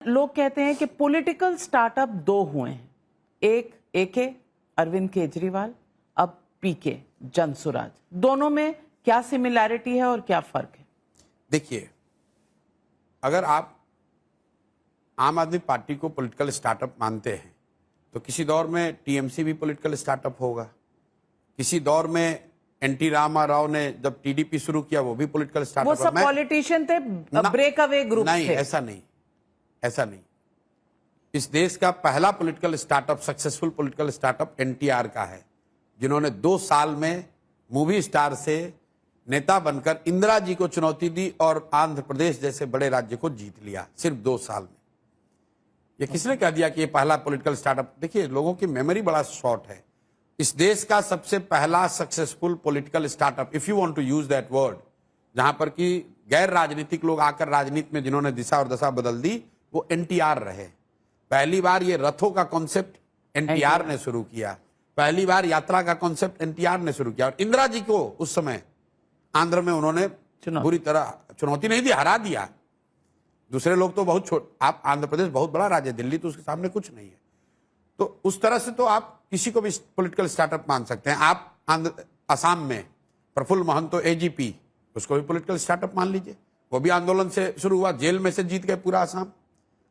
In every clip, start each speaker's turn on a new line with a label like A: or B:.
A: लोग कहते हैं कि पॉलिटिकल स्टार्टअप दो हुए हैं, एक एके अरविंद केजरीवाल, अब पीके जनसुराज। दोनों में क्या सिमिलैरिटी है और क्या फर्क है?
B: देखिए, अगर आप आम आदमी पार्टी को पॉलिटिकल स्टार्टअप मानते हैं तो किसी दौर में टीएमसी भी पॉलिटिकल स्टार्टअप होगा, किसी दौर में एनटी रामा राव ने जब टीडीपी शुरू किया वो भी पॉलिटिकल स्टार्टअप।
A: वो सब पॉलिटिशियन थे, ब्रेक अवे ग्रुप
B: नहीं,
A: थे।
B: ऐसा नहीं। इस देश का पहला political startup, successful political startup NTR का है, जिन्होंने 2 साल में मूवी स्टार से नेता बनकर इंदिरा जी को चुनौती दी और आंध्र प्रदेश जैसे बड़े राज्य को जीत लिया सिर्फ 2 साल में। ये किसने कह दिया कि ये पहला पॉलिटिकल स्टार्टअप? देखिए, लोगों की मेमोरी बड़ा शॉर्ट है। इस देश का सबसे पहला successful political startup, if you want to use that word, जहां पर कि गैर राजनीतिक लोग आकर राजनीति में जिन्होंने दिशा और दशा बदल दी, वो एनटीआर रहे। पहली बार ये रथों का कॉन्सेप्ट एनटीआर ने शुरू किया, पहली बार यात्रा का कॉन्सेप्ट एनटीआर ने शुरू किया। और इंदिरा जी को उस समय आंध्र में उन्होंने बुरी तरह चुनौती नहीं दी, हरा दिया। दूसरे लोग तो बहुत आप आंध्र प्रदेश बहुत बड़ा राज्य, दिल्ली तो उसके सामने कुछ नहीं है। तो उस तरह से तो आप किसी को भी पॉलिटिकल स्टार्टअप मान सकते हैं। आप असम में प्रफुल्ल महंतो एजीपी, उसको भी पॉलिटिकल स्टार्टअप मान लीजिए। वो भी आंदोलन से शुरू हुआ, जेल में से जीत गए पूरा असम।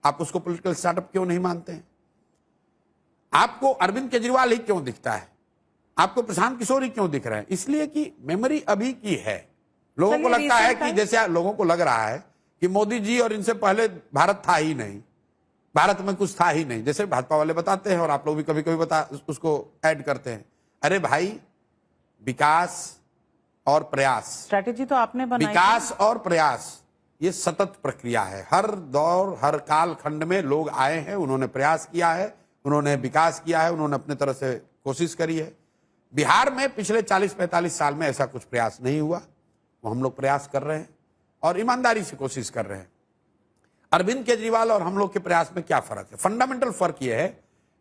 B: आप उसको पॉलिटिकल स्टार्टअप क्यों नहीं मानते हैं? आपको अरविंद केजरीवाल ही क्यों दिखता है? आपको प्रशांत किशोर ही क्यों दिख रहे हैं? इसलिए कि मेमोरी अभी की है। लोगों को लगता है कि जैसे लोगों को लग रहा है कि मोदी जी और इनसे पहले भारत था ही नहीं, भारत में कुछ था ही नहीं, जैसे भाजपा वाले बताते हैं और आप लोग भी कभी कभी उसको ऐड करते हैं। अरे भाई, विकास और प्रयास,
A: स्ट्रैटेजी तो आपने बनाई।
B: विकास और प्रयास ये सतत प्रक्रिया है। हर दौर, हर काल खंड में लोग आए हैं, उन्होंने प्रयास किया है, उन्होंने विकास किया है, उन्होंने अपने तरह से कोशिश करी है। बिहार में पिछले 40-45 साल में ऐसा कुछ प्रयास नहीं हुआ, वो हम लोग प्रयास कर रहे हैं और ईमानदारी से कोशिश कर रहे हैं। अरविंद केजरीवाल और हम लोग के प्रयास में क्या फर्क है? फंडामेंटल फर्क यह है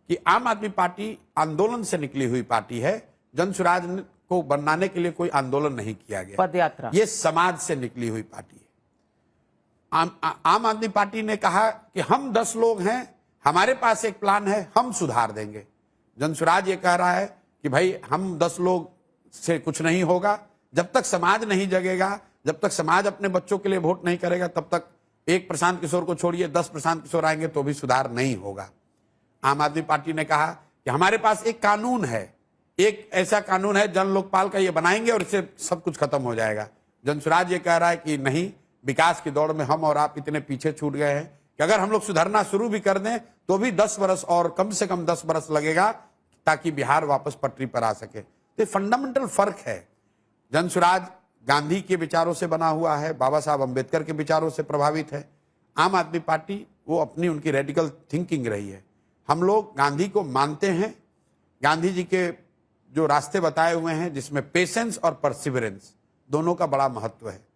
B: कि आम आदमी पार्टी आंदोलन से निकली हुई पार्टी है। जनसुराज को बनाने के लिए कोई आंदोलन नहीं किया गया,
A: पदयात्रा।
B: ये समाज से निकली हुई पार्टी है। आम आदमी पार्टी ने कहा कि हम 10 लोग हैं, हमारे पास एक प्लान है, हम सुधार देंगे। जनसुराज ये कह रहा है कि भाई हम 10 लोग से कुछ नहीं होगा। जब तक समाज नहीं जगेगा, जब तक समाज अपने बच्चों के लिए वोट नहीं करेगा, तब तक एक प्रशांत किशोर को छोड़िए 10 प्रशांत किशोर आएंगे तो भी सुधार नहीं होगा। आम आदमी पार्टी ने कहा कि हमारे पास एक कानून है, एक ऐसा कानून है जन लोकपाल का, ये बनाएंगे और इससे सब कुछ खत्म हो जाएगा। जनसुराज ये कह रहा है कि नहीं, विकास की दौड़ में हम और आप इतने पीछे छूट गए हैं कि अगर हम लोग सुधरना शुरू भी कर दें तो भी 10 बरस और कम से कम 10 बरस लगेगा ताकि बिहार वापस पटरी पर आ सके। तो फंडामेंटल फर्क है। जनसुराज गांधी के विचारों से बना हुआ है, बाबा साहब अंबेडकर के विचारों से प्रभावित है। आम आदमी पार्टी वो अपनी उनकी रेडिकल थिंकिंग रही है। हम लोग गांधी को मानते हैं, गांधी जी के जो रास्ते बताए हुए हैं जिसमें पेशेंस और परसिवरेंस दोनों का बड़ा महत्व है।